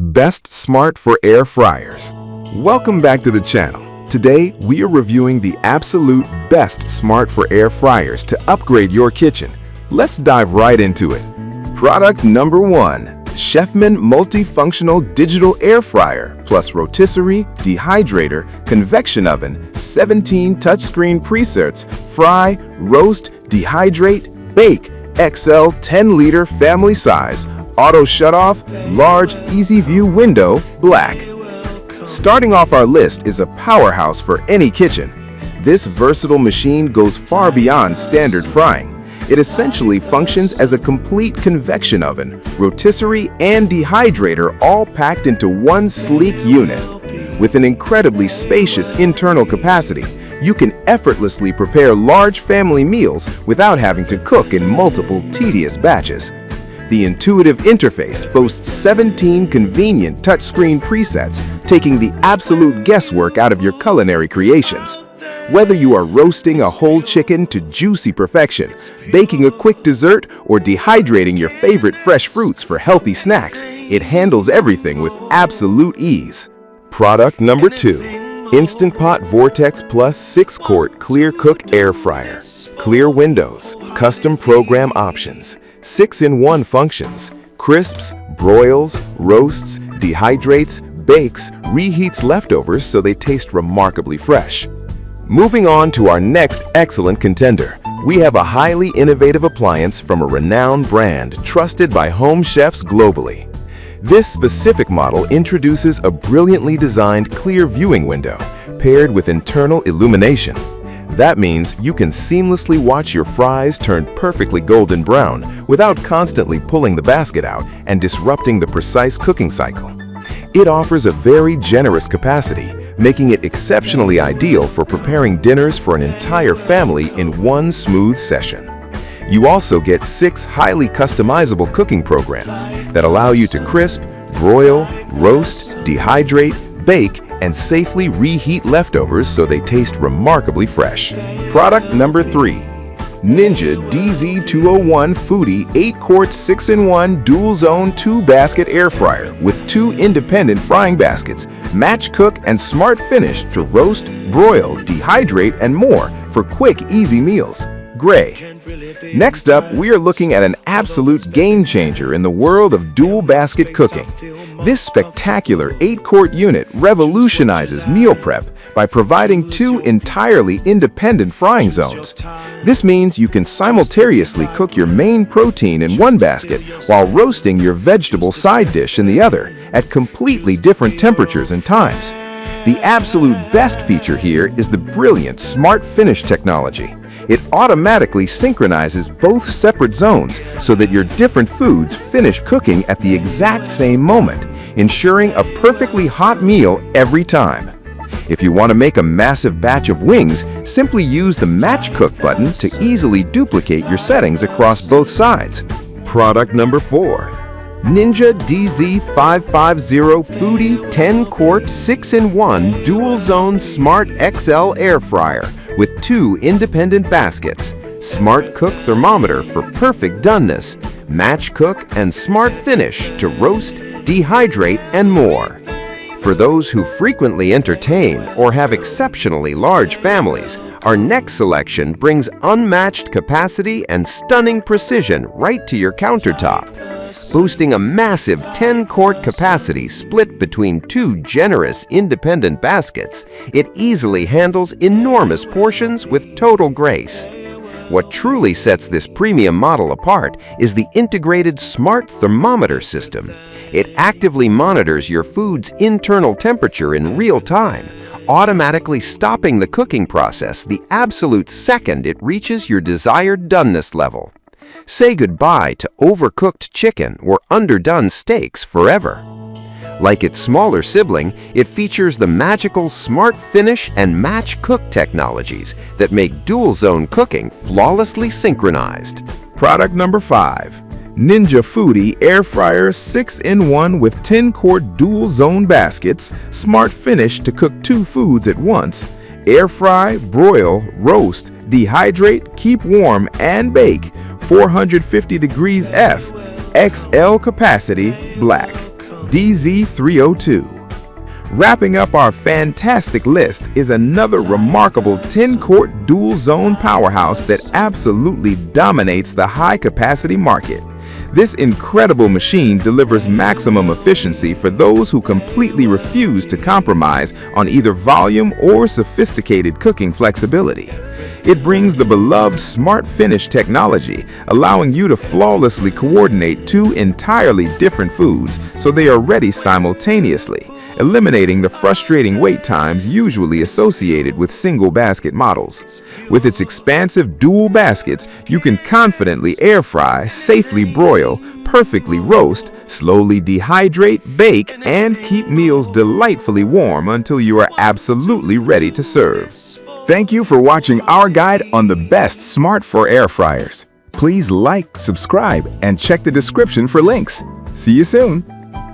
Best Smart for Air Fryers. Welcome back to the channel. Today, we are reviewing the absolute best Smart for Air Fryers to upgrade your kitchen. Let's dive right into it. Product number 1. Chefman Multifunctional Digital Air Fryer plus Rotisserie, Dehydrator, Convection Oven, 17 touchscreen presets, fry, roast, dehydrate, bake, XL 10-liter family size, auto shutoff, large easy view window, black. Starting off our list is a powerhouse for any kitchen. This versatile machine goes far beyond standard frying. It essentially functions as a complete convection oven, rotisserie, and dehydrator all packed into one sleek unit. With an incredibly spacious internal capacity, you can effortlessly prepare large family meals without having to cook in multiple tedious batches. The intuitive interface boasts 17 convenient touchscreen presets, taking the absolute guesswork out of your culinary creations. Whether you are roasting a whole chicken to juicy perfection, baking a quick dessert, or dehydrating your favorite fresh fruits for healthy snacks, it handles everything with absolute ease. Product number 2. Instant Pot Vortex Plus 6-quart Clear Cook Air Fryer. Clear windows, custom program options, 6-in-1 functions, crisps, broils, roasts, dehydrates, bakes, reheats leftovers so they taste remarkably fresh. Moving on to our next excellent contender, we have a highly innovative appliance from a renowned brand trusted by home chefs globally. This specific model introduces a brilliantly designed clear viewing window paired with internal illumination. That means you can seamlessly watch your fries turn perfectly golden brown without constantly pulling the basket out and disrupting the precise cooking cycle. It offers a very generous capacity, making it exceptionally ideal for preparing dinners for an entire family in one smooth session. You also get 6 highly customizable cooking programs that allow you to crisp, broil, roast, dehydrate, bake, and safely reheat leftovers so they taste remarkably fresh. Product number 3. Ninja DZ201 Foodie 8-quart 6-in-1 dual-zone 2-basket air fryer with 2 independent frying baskets, match cook and smart finish to roast, broil, dehydrate, and more for quick, easy meals. Gray. Next up, we are looking at an absolute game changer in the world of dual basket cooking. This spectacular 8-quart unit revolutionizes meal prep by providing 2 entirely independent frying zones. This means you can simultaneously cook your main protein in one basket while roasting your vegetable side dish in the other at completely different temperatures and times. The absolute best feature here is the brilliant Smart Finish technology. It automatically synchronizes both separate zones so that your different foods finish cooking at the exact same moment, ensuring a perfectly hot meal every time. If you want to make a massive batch of wings, simply use the Match Cook button to easily duplicate your settings across both sides. Product number 4. Ninja DZ550 Foodie 10-quart 6-in-1 dual-zone Smart XL Air Fryer with 2 independent baskets, Smart Cook thermometer for perfect doneness, Match Cook and Smart Finish to roast, dehydrate, and more. For those who frequently entertain or have exceptionally large families, our next selection brings unmatched capacity and stunning precision right to your countertop. Boasting a massive 10-quart capacity split between 2 generous independent baskets, it easily handles enormous portions with total grace. What truly sets this premium model apart is the integrated smart thermometer system. It actively monitors your food's internal temperature in real time, automatically stopping the cooking process the absolute second it reaches your desired doneness level. Say goodbye to overcooked chicken or underdone steaks forever. Like its smaller sibling, it features the magical Smart Finish and Match Cook technologies that make dual-zone cooking flawlessly synchronized. Product number 5. Ninja Foodie Air Fryer 6-in-1 with 10-quart dual-zone baskets, Smart Finish to cook 2 foods at once, air fry, broil, roast, dehydrate, keep warm, and bake, 450 degrees F, XL capacity, black. DZ302. Wrapping up our fantastic list is another remarkable 10-quart dual-zone powerhouse that absolutely dominates the high-capacity market. This incredible machine delivers maximum efficiency for those who completely refuse to compromise on either volume or sophisticated cooking flexibility. It brings the beloved Smart Finish technology, allowing you to flawlessly coordinate two entirely different foods so they are ready simultaneously, eliminating the frustrating wait times usually associated with single basket models. With its expansive dual baskets, you can confidently air fry, safely broil, perfectly roast, slowly dehydrate, bake, and keep meals delightfully warm until you are absolutely ready to serve. Thank you for watching our guide on the best smart for air fryers. Please like, subscribe, and check the description for links. See you soon!